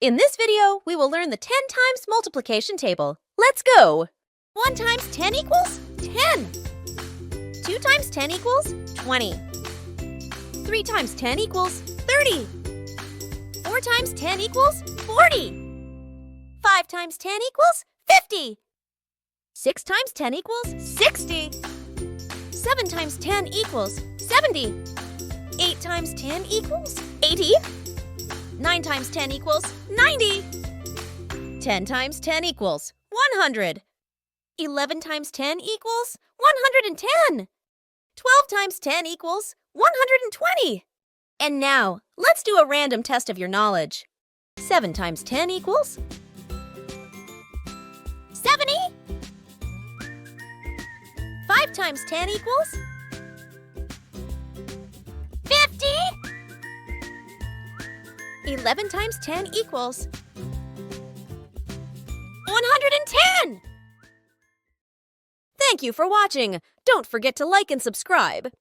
In this video, we will learn the 10 times multiplication table. Let's go! 1 times 10 equals 10. 2 times 10 equals 20. 3 times 10 equals 30. 4 times 10 equals 40. 5 times 10 equals 50. 6 times 10 equals 60. 7 times 10 equals 70. 8 times 10 equals 80. 9 times 10 equals 90. 10 times 10 equals 100. 11 times 10 equals 110. 12 times 10 equals 120. And now, let's do a random test of your knowledge. 7 times 10 equals 70. 5 times 10 equals 50. 11 times 10 equals 110! Thank you for watching! Don't forget to like and subscribe!